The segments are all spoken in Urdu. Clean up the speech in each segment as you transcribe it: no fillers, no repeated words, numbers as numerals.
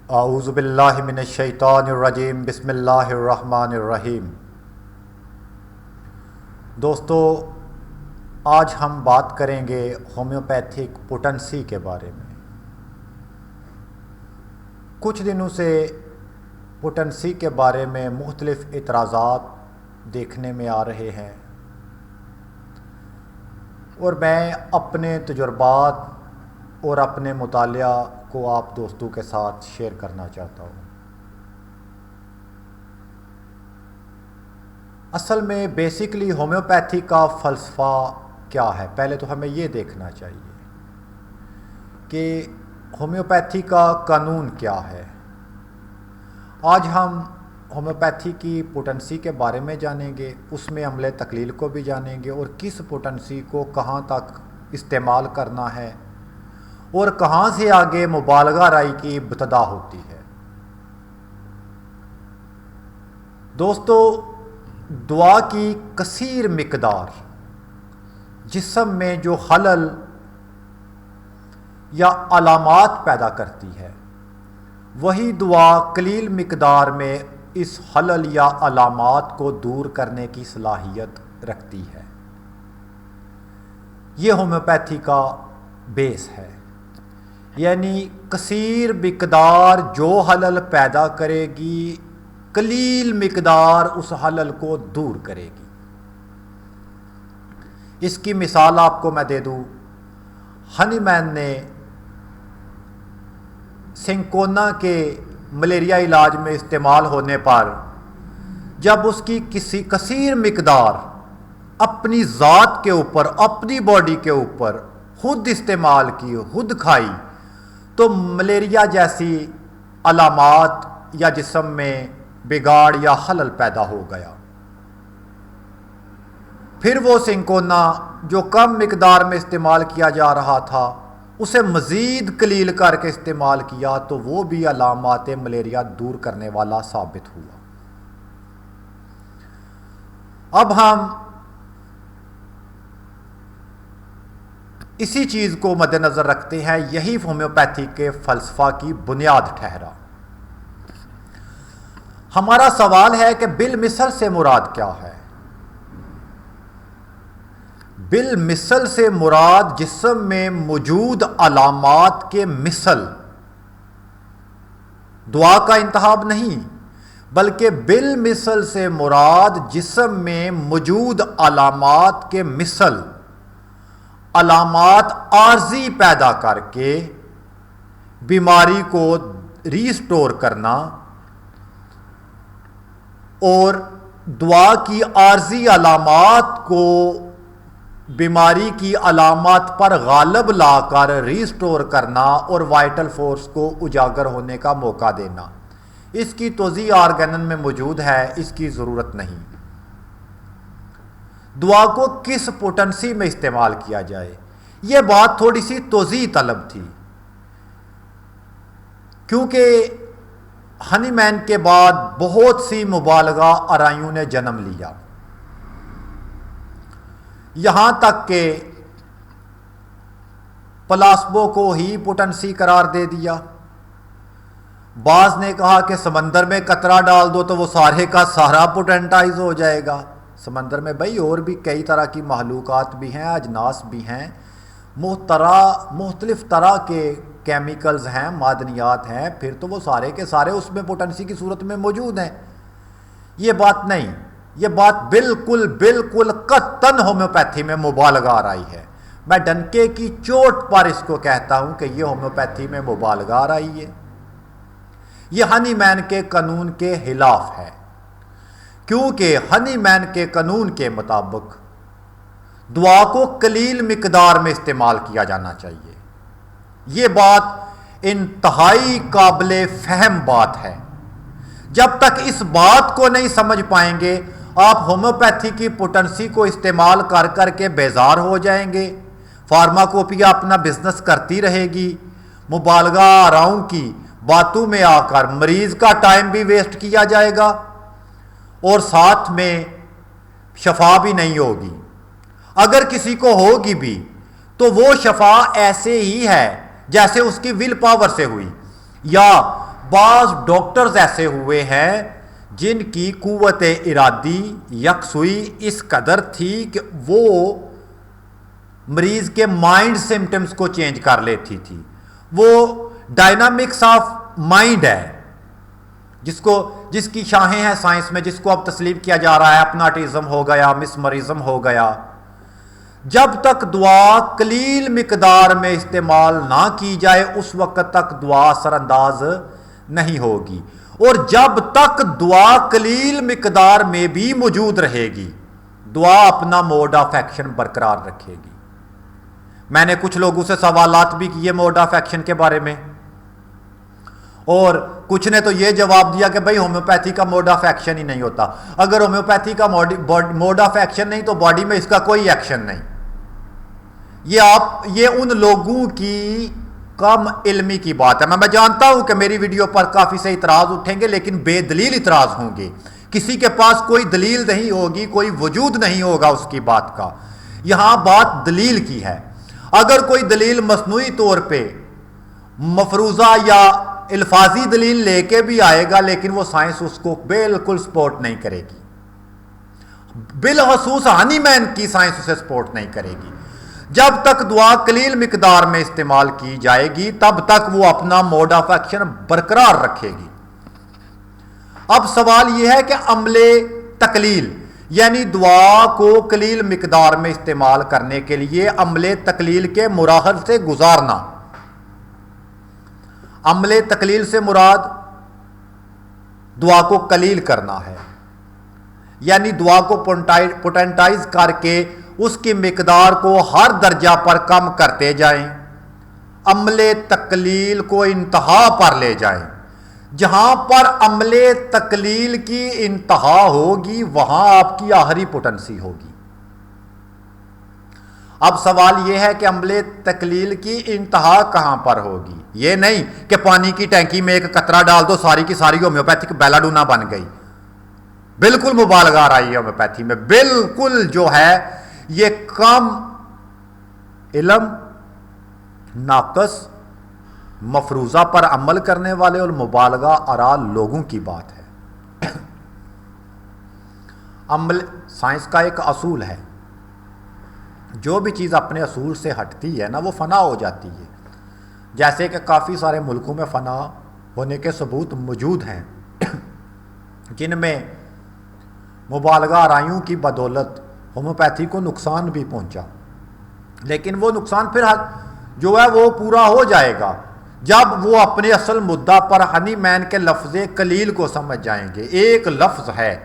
اعوذ باللہ من الشیطان الرجیم بسم اللہ الرحمن الرحیم۔ دوستو، آج ہم بات کریں گے ہومیوپیتھک پوٹنسی کے بارے میں۔ کچھ دنوں سے پوٹنسی کے بارے میں مختلف اعتراضات دیکھنے میں آ رہے ہیں، اور میں اپنے تجربات اور اپنے مطالعہ کو آپ دوستوں کے ساتھ شیئر کرنا چاہتا ہوں۔ اصل میں بیسکلی ہومیوپیتھی کا فلسفہ کیا ہے، پہلے تو ہمیں یہ دیکھنا چاہیے کہ ہومیوپیتھی کا قانون کیا ہے۔ آج ہم ہومیوپیتھی کی پوٹنسی کے بارے میں جانیں گے، اس میں عمل تقلیل کو بھی جانیں گے، اور کس پوٹنسی کو کہاں تک استعمال کرنا ہے اور کہاں سے آگے مبالغہ رائے کی ابتدا ہوتی ہے۔ دوستو، دوا کی کثیر مقدار جسم میں جو خلل یا علامات پیدا کرتی ہے، وہی دوا قلیل مقدار میں اس خلل یا علامات کو دور کرنے کی صلاحیت رکھتی ہے۔ یہ ہومیوپیتھی کا بیس ہے، یعنی کثیر مقدار جو خلل پیدا کرے گی، قلیل مقدار اس خلل کو دور کرے گی۔ اس کی مثال آپ کو میں دے دوں، ہنی مین نے سنکونا کے ملیریا علاج میں استعمال ہونے پر جب اس کی کسی کثیر مقدار اپنی ذات کے اوپر، اپنی باڈی کے اوپر خود استعمال کی، خود کھائی، تو ملیریا جیسی علامات یا جسم میں بگاڑ یا خلل پیدا ہو گیا۔ پھر وہ سنکونا جو کم مقدار میں استعمال کیا جا رہا تھا، اسے مزید قلیل کر کے استعمال کیا، تو وہ بھی علامات ملیریا دور کرنے والا ثابت ہوا۔ اب ہم اسی چیز کو مد نظر رکھتے ہیں، یہی ہومیوپیتھی کے فلسفہ کی بنیاد ٹھہرا۔ ہمارا سوال ہے کہ بالمثل سے مراد کیا ہے؟ بالمثل سے مراد جسم میں موجود علامات کے مثل، دعا کا انتخاب نہیں، بلکہ بالمثل سے مراد جسم میں موجود علامات کے مثل، علامات عارضی پیدا کر کے بیماری کو ریسٹور کرنا، اور دعا کی عارضی علامات کو بیماری کی علامات پر غالب لا کر ریسٹور کرنا اور وائٹل فورس کو اجاگر ہونے کا موقع دینا۔ اس کی توضیح آرگینن میں موجود ہے، اس کی ضرورت نہیں۔ دعا کو کس پوٹنسی میں استعمال کیا جائے، یہ بات تھوڑی سی توضیح طلب تھی، کیونکہ ہنی مین کے بعد بہت سی مبالغہ آرائیوں نے جنم لیا، یہاں تک کہ پلاسبو کو ہی پوٹنسی قرار دے دیا۔ بعض نے کہا کہ سمندر میں قطرہ ڈال دو تو وہ سارے کا سارا پوٹنٹائز ہو جائے گا۔ سمندر میں بھائی اور بھی کئی طرح کی مخلوقات بھی ہیں، اجناس بھی ہیں، مختلف طرح کے کیمیکلز ہیں، معدنیات ہیں، پھر تو وہ سارے کے سارے اس میں پوٹنسی کی صورت میں موجود ہیں۔ یہ بات نہیں، یہ بات بالکل قطعاً ہومیوپیتھی میں مبالغہ آ رہی ہے۔ میں ڈنکے کی چوٹ پر اس کو کہتا ہوں کہ یہ ہومیوپیتھی میں مبالغہ آ رہی ہے۔ یہ ہنی مین کے قانون کے خلاف ہے، کیونکہ ہنی مین کے قانون کے مطابق دعا کو قلیل مقدار میں استعمال کیا جانا چاہیے۔ یہ بات انتہائی قابل فہم بات ہے۔ جب تک اس بات کو نہیں سمجھ پائیں گے، آپ ہومیوپیتھی کی پوٹنسی کو استعمال کر کر کے بیزار ہو جائیں گے، فارماکوپیا اپنا بزنس کرتی رہے گی، مبالغہ آراؤں کی باتوں میں آ کر مریض کا ٹائم بھی ویسٹ کیا جائے گا، اور ساتھ میں شفا بھی نہیں ہوگی۔ اگر کسی کو ہوگی بھی تو وہ شفا ایسے ہی ہے جیسے اس کی ول پاور سے ہوئی، یا بعض ڈاکٹرز ایسے ہوئے ہیں جن کی قوت ارادی یکسوئی اس قدر تھی کہ وہ مریض کے مائنڈ سمٹمز کو چینج کر لیتی تھی. وہ ڈائنامکس آف مائنڈ ہے جس کی شاہیں ہیں سائنس میں، جس کو اب تسلیم کیا جا رہا ہے. اپناٹزم ہو گیا، مسمرزم ہو گیا. جب تک دعا قلیل مقدار میں استعمال نہ کی جائے اس وقت تک دعا اثر انداز نہیں ہوگی، اور جب تک دعا قلیل مقدار میں بھی موجود رہے گی دعا اپنا موڈ آف ایکشن برقرار رکھے گی. میں نے کچھ لوگوں سے سوالات بھی کیے موڈ آف ایکشن کے بارے میں، اور کچھ نے تو یہ جواب دیا کہ بھائی ہومیوپیتھی کا موڈ آف ایکشن ہی نہیں ہوتا. اگر ہومیوپیتھی کا موڈ آف ایکشن نہیں تو باڈی میں اس کا کوئی ایکشن نہیں. یہ ان لوگوں کی کم علمی کی بات ہے. میں جانتا ہوں کہ میری ویڈیو پر کافی سے اعتراض اٹھیں گے، لیکن بے دلیل اعتراض ہوں گے. کسی کے پاس کوئی دلیل نہیں ہوگی، کوئی وجود نہیں ہوگا اس کی بات کا. یہاں بات دلیل کی ہے. اگر کوئی دلیل مصنوعی طور پہ مفروضہ یا الفاظی دلیل لے کے بھی آئے گا، لیکن وہ سائنس اس کو بالکل سپورٹ نہیں کرے گی. بالخصوص ہانی مین کی سائنس اسے سپورٹ نہیں کرے گی. جب تک دعا قلیل مقدار میں استعمال کی جائے گی تب تک وہ اپنا موڈ آف ایکشن برقرار رکھے گی. اب سوال یہ ہے کہ عمل تقلیل یعنی دعا کو قلیل مقدار میں استعمال کرنے کے لیے عمل تقلیل کے مراحل سے گزارنا. عمل تقلیل سے مراد دعا کو قلیل کرنا ہے، یعنی دعا کو پوٹنٹائز کر کے اس کی مقدار کو ہر درجہ پر کم کرتے جائیں. عمل تقلیل کو انتہا پر لے جائیں. جہاں پر عمل تقلیل کی انتہا ہوگی وہاں آپ کی آخری پوٹنسی ہوگی. اب سوال یہ ہے کہ عمل تقلیل کی انتہا کہاں پر ہوگی. یہ نہیں کہ پانی کی ٹینکی میں ایک قطرہ ڈال دو ساری کی ساری ہومیوپیتھک بیلاڈونا بن گئی. بالکل مبالغہ آ رہی ہے ہومیوپیتھی میں. بالکل جو ہے یہ کم علم، ناقص، مفروضہ پر عمل کرنے والے اور مبالغہ آرا لوگوں کی بات ہے. عمل سائنس کا ایک اصول ہے، جو بھی چیز اپنے اصول سے ہٹتی ہے نا وہ فنا ہو جاتی ہے. جیسے کہ کافی سارے ملکوں میں فنا ہونے کے ثبوت موجود ہیں جن میں مبالغہ آرائیوں کی بدولت ہومیوپیتھی کو نقصان بھی پہنچا، لیکن وہ نقصان پھر جو ہے وہ پورا ہو جائے گا جب وہ اپنے اصل مدعا پر ہنی مین کے لفظ قلیل کو سمجھ جائیں گے. ایک لفظ ہے،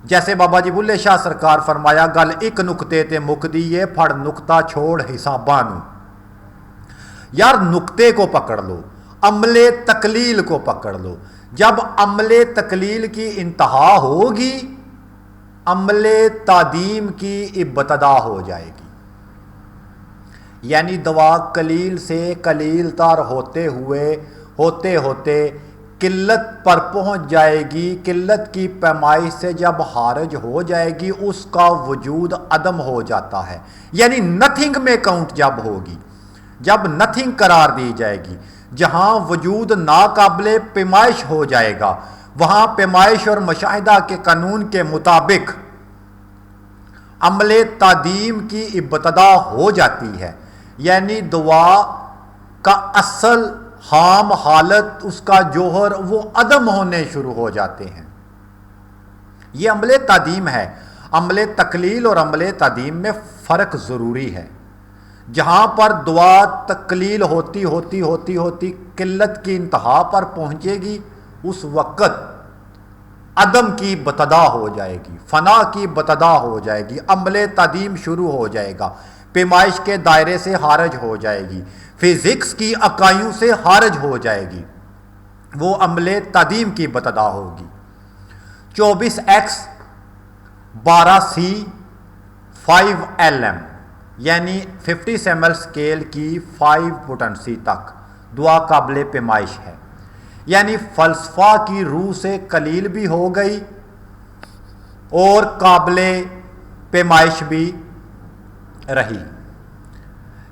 جیسے بابا جی بلے شاہ سرکار فرمایا گل ایک نقطے تے مک دیئے پھڑ نقطہ چھوڑ حساباں نو. یار نقطے کو پکڑ لو، عمل تقلیل کو پکڑ لو. جب عمل تقلیل کی انتہا ہوگی عمل تعدیم کی ابتدا ہو جائے گی. یعنی دوا قلیل سے قلیل تر ہوتے ہوتے قلت پر پہنچ جائے گی. قلت کی پیمائش سے جب خارج ہو جائے گی اس کا وجود عدم ہو جاتا ہے. یعنی نتھنگ میں کاؤنٹ جب ہوگی، جب نتھنگ قرار دی جائے گی، جہاں وجود ناقابل پیمائش ہو جائے گا وہاں پیمائش اور مشاہدہ کے قانون کے مطابق عمل تعدیم کی ابتدا ہو جاتی ہے. یعنی دعا کا اصل خام حالت، اس کا جوہر وہ عدم ہونے شروع ہو جاتے ہیں. یہ عمل تعدیم ہے. عمل تقلیل اور عمل تعدیم میں فرق ضروری ہے. جہاں پر دعا تقلیل ہوتی قلت کی انتہا پر پہنچے گی اس وقت عدم کی ابتدا ہو جائے گی، فنا کی ابتدا ہو جائے گی، عمل تعدیم شروع ہو جائے گا، پیمائش کے دائرے سے خارج ہو جائے گی، فزکس کی اکائیوں سے خارج ہو جائے گی. وہ عمل تعدیم کی ابتدا ہوگی. 24x 12c 5lm یعنی 50 سیمل اسکیل کی 5 پوٹنسی تک دعا قابل پیمائش ہے. یعنی فلسفہ کی روح سے قلیل بھی ہو گئی اور قابل پیمائش بھی رہی.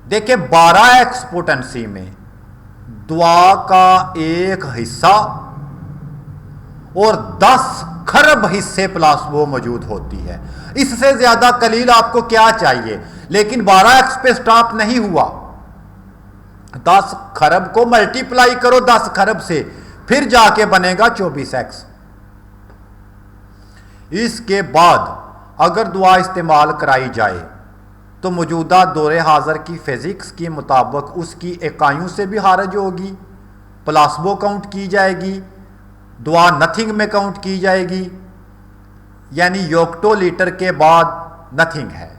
دیکھیں 12x پوٹنسی میں دعا کا ایک حصہ اور 10 خرب حصے پلاسبو موجود ہوتی ہے. اس سے زیادہ قلیل آپ کو کیا چاہیے؟ لیکن 12x پہ سٹاپ نہیں ہوا. 10 خرب کو ملٹیپلائی کرو 10 خرب سے, پھر جا کے بنے گا 24x. اس کے بعد اگر دعا استعمال کرائی جائے تو موجودہ دور حاضر کی فزکس کے مطابق اس کی اکائیوں سے بھی خارج ہوگی, پلاسبو کاؤنٹ کی جائے گی, دعا نتھنگ میں کاؤنٹ کی جائے گی, یعنی یوکٹو لیٹر کے بعد نتھنگ ہے.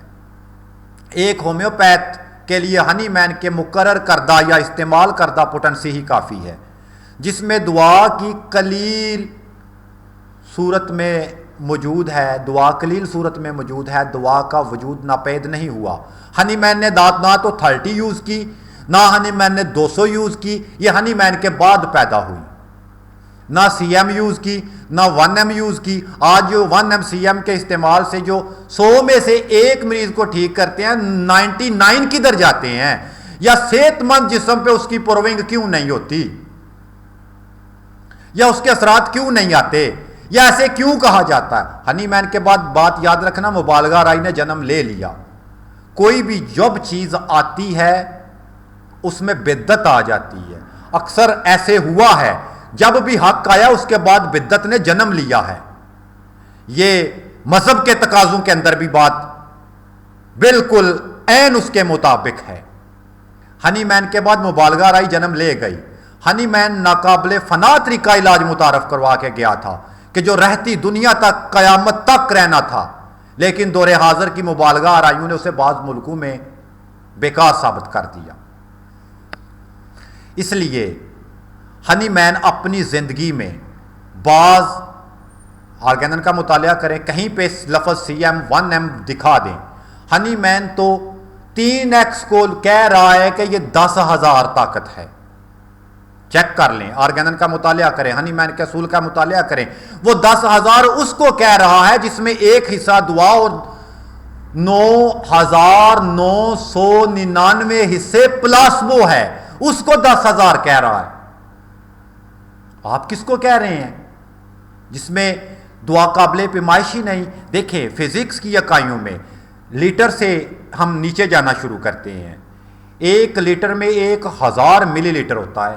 ایک ہومیوپیتھ کے لیے ہنی مین کے مقرر کردہ یا استعمال کردہ پوٹنسی ہی کافی ہے, جس میں دعا کی قلیل صورت میں موجود ہے, دعا قلیل صورت میں موجود ہے, دعا کا وجود ناپید نہیں ہوا. ہنی مین نے نہ تو 30 یوز کی, نہ ہنی مین نے 200 یوز کی, یہ ہنی مین کے بعد پیدا ہوئی. نہ سی ایم یوز کی, نہ 1M یوز کی. آج جو 1M CM کے استعمال سے جو 100 میں سے ایک مریض کو ٹھیک کرتے ہیں, 99 کدھر جاتے ہیں؟ یا صحت مند جسم پہ اس کی پروونگ کیوں نہیں ہوتی, یا اس کے اثرات کیوں نہیں آتے, یا ایسے کیوں کہا جاتا ہے؟ ہنی مین کے بعد بات یاد رکھنا, مبالغہ آرائی نے جنم لے لیا. کوئی بھی جب چیز آتی ہے اس میں بدعت آ جاتی ہے. اکثر ایسے ہوا ہے, جب بھی حق آیا اس کے بعد بدعت نے جنم لیا ہے. یہ مذہب کے تقاضوں کے اندر بھی بات بالکل عین اس کے مطابق ہے. ہنی مین کے بعد مبالغہ آرائی جنم لے گئی. ہنی مین ناقابل فنا طریقہ علاج متعارف کروا کے گیا تھا کہ جو رہتی دنیا تک قیامت تک رہنا تھا, لیکن دور حاضر کی مبالغہ آرائیوں نے اسے بعض ملکوں میں بیکار ثابت کر دیا. اس لیے ہنی مین اپنی زندگی میں بعض آرگینن کا مطالعہ کریں, کہیں پہ لفظ CM 1M دکھا دیں. ہنی مین تو 3x کو کہہ رہا ہے کہ یہ 10,000 طاقت ہے. چیک کر لیں, آرگینن کا مطالعہ کریں, ہنی مین کے اصول کا مطالعہ کریں. وہ 10,000 اس کو کہہ رہا ہے جس میں ایک حصہ دعا اور 9,999 حصے پلاسبو ہے, اس کو 10,000 کہہ رہا ہے. آپ کس کو کہہ رہے ہیں جس میں دعا قابل پیمائشی نہیں؟ دیکھیں فزکس کی اکائیوں میں لیٹر سے ہم نیچے جانا شروع کرتے ہیں. 1 لیٹر میں 1,000 ملی لیٹر ہوتا ہے,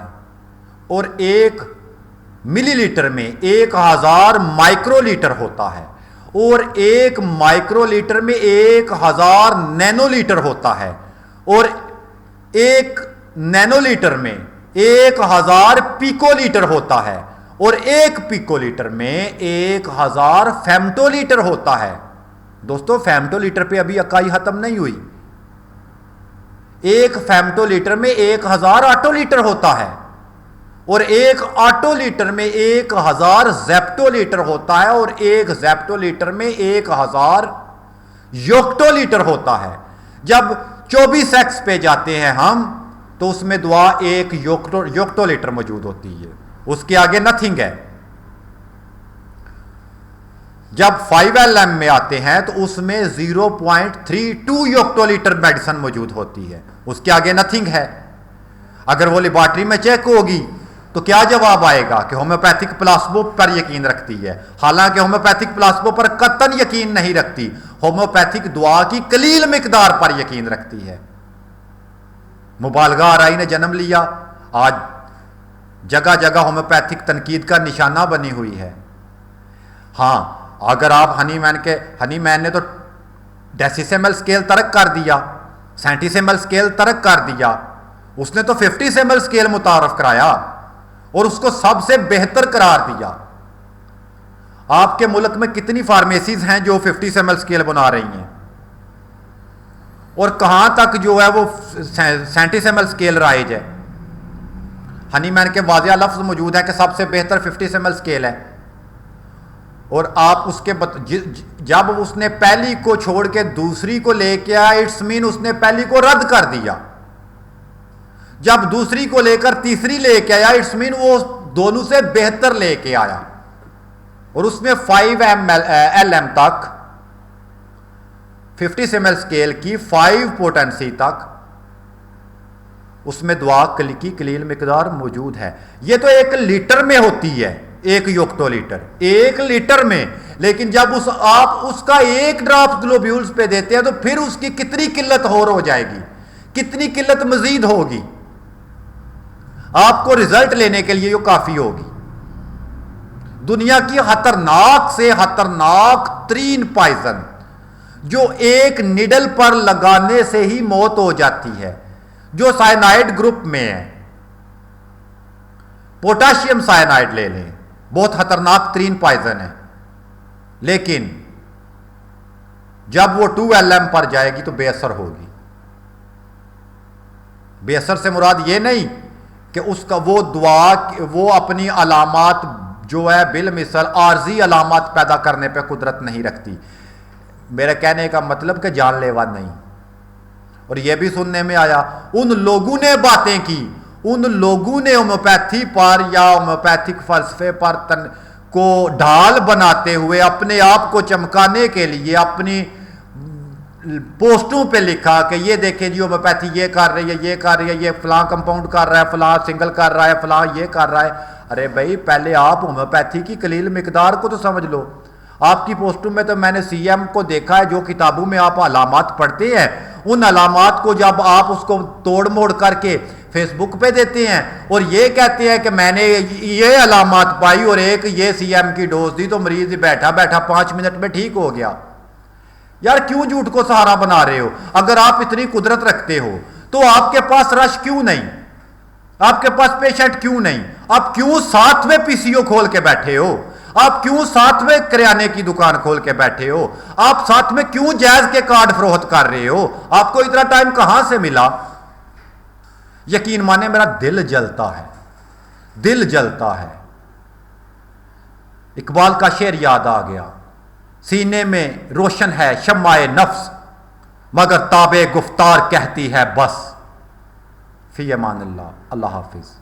اور 1 ملی لیٹر میں 1,000 مائکرو لیٹر ہوتا ہے, اور 1 مائکرو لیٹر میں 1,000 نینو لیٹر ہوتا ہے, اور 1 نینو لیٹر میں 1,000 پیکو لیٹر ہوتا ہے, اور 1 پیکو لیٹر میں 1,000 فیمٹو لیٹر ہوتا ہے. دوستو فیمٹو لیٹر پہ ابھی اکائی ختم نہیں ہوئی. 1 فیمٹو لیٹر میں 1,000 آٹو لیٹر ہوتا ہے, اور 1 آٹو لیٹر میں 1,000 زیپٹو لیٹر ہوتا ہے, اور 1 زیپٹو لیٹر میں 1,000 یوکٹو لیٹر ہوتا ہے. جب 24x پہ جاتے ہیں ہم تو اس میں دعا 1 یوکٹو لیٹر موجود ہوتی ہے, اس کے آگے نتھنگ ہے. جب 5LM میں آتے ہیں تو اس میں 0.32 یوکٹو لیٹر میڈیسن موجود ہوتی ہے, اس کے آگے نتھنگ ہے. اگر وہ لیبارٹری میں چیک ہوگی تو کیا جواب آئے گا کہ ہومیوپیتھک پلاسبو پر یقین رکھتی ہے, حالانکہ ہومیوپیتھک پلاسبو پر قطعاً یقین نہیں رکھتی, ہومیوپیتھک دعا کی قلیل مقدار پر یقین رکھتی ہے. مبالغہ آرائی نے جنم لیا, آج جگہ جگہ ہومیوپیتھک تنقید کا نشانہ بنی ہوئی ہے. ہاں اگر آپ ہنی مین نے تو ڈیسیسیمل سکیل ترک کر دیا, سینٹیسیمل سکیل ترک کر دیا, اس نے تو 50 سیمل سکیل متعارف کرایا اور اس کو سب سے بہتر قرار دیا. آپ کے ملک میں کتنی فارمیسیز ہیں جو 50 سیمل سکیل بنا رہی ہیں, اور کہاں تک جو ہے وہ سینٹیسیمل سکیل رائج ہے؟ ہنی مین کے واضح لفظ موجود ہے کہ سب سے بہتر 50 سیمل سکیل ہے, اور آپ اس کے جب اس نے پہلی کو چھوڑ کے دوسری کو لے کے آیا, اٹس مین اس نے پہلی کو رد کر دیا. جب دوسری کو لے کر تیسری لے کے آیا, اٹس مین وہ دونوں سے بہتر لے کے آیا, اور اس میں 5LM تک 50 سیمل سکیل کی 5 پوٹنسی تک اس میں دعا کی قلیل مقدار موجود ہے. یہ تو 1 لیٹر میں ہوتی ہے، 1 یوکٹو لیٹر 1 لیٹر میں، لیکن جب آپ اس کا 1 ڈراپ گلوبیولز پہ دیتے ہیں تو پھر اس کی کتنی قلت اور ہو جائے گی، کتنی قلت مزید ہوگی. آپ کو رزلٹ لینے کے لیے یہ کافی ہوگی. دنیا کی خطرناک سے خطرناک ترین پائزن جو ایک نیڈل پر لگانے سے ہی موت ہو جاتی ہے، جو سائنائڈ گروپ میں ہے، پوٹاشیم سائنائڈ لے لیں، بہت خطرناک ترین پائزن ہے. لیکن جب وہ 2LM پر جائے گی تو بے اثر ہوگی. بے اثر سے مراد یہ نہیں کہ اس کا وہ دعا وہ اپنی علامات جو ہے بالمثل عارضی علامات پیدا کرنے پہ قدرت نہیں رکھتی. میرے کہنے کا مطلب کہ جان لیوا نہیں. اور یہ بھی سننے میں آیا ان لوگوں نے باتیں کی، ان لوگوں نے ہومیوپیتھی پر یا ہومیوپیتھک فلسفے پر کو ڈھال بناتے ہوئے اپنے آپ کو چمکانے کے لیے اپنی پوسٹوں پہ لکھا کہ یہ دیکھیں جی ہومیوپیتھی یہ کر رہی ہے، یہ کر رہی ہے، یہ فلاں کمپاؤنڈ کر رہا ہے، فلاں سنگل کر رہا ہے، فلاں یہ کر رہا ہے. ارے بھائی پہلے آپ ہومیوپیتھی کی قلیل مقدار کو تو سمجھ لو. آپ کی پوسٹوں میں تو میں نے CM کو دیکھا ہے، جو کتابوں میں آپ علامات پڑھتے ہیں ان علامات کو جب آپ اس کو توڑ موڑ کر کے فیس بک پہ دیتے ہیں اور یہ کہتے ہیں کہ میں نے یہ علامات پائی اور ایک یہ CM کی ڈوز دی تو مریض بیٹھا بیٹھا 5 منٹ میں ٹھیک ہو گیا. یار کیوں جھوٹ کو سہارا بنا رہے ہو؟ اگر آپ اتنی قدرت رکھتے ہو تو آپ کے پاس رش کیوں نہیں؟ آپ کے پاس پیشنٹ کیوں نہیں؟ آپ کیوں 7ویں PCO کھول کے بیٹھے ہو؟ آپ کیوں 7ویں کریانے کی دکان کھول کے بیٹھے ہو؟ آپ 7ویں کیوں جائز کے کارڈ فروخت کر رہے ہو؟ آپ کو اتنا ٹائم کہاں سے ملا؟ یقین مانے میرا دل جلتا ہے، دل جلتا ہے. اقبال کا شعر یاد آ گیا، سینے میں روشن ہے شمع نفس مگر تابع گفتار کہتی ہے بس. فی امان اللہ. اللہ حافظ.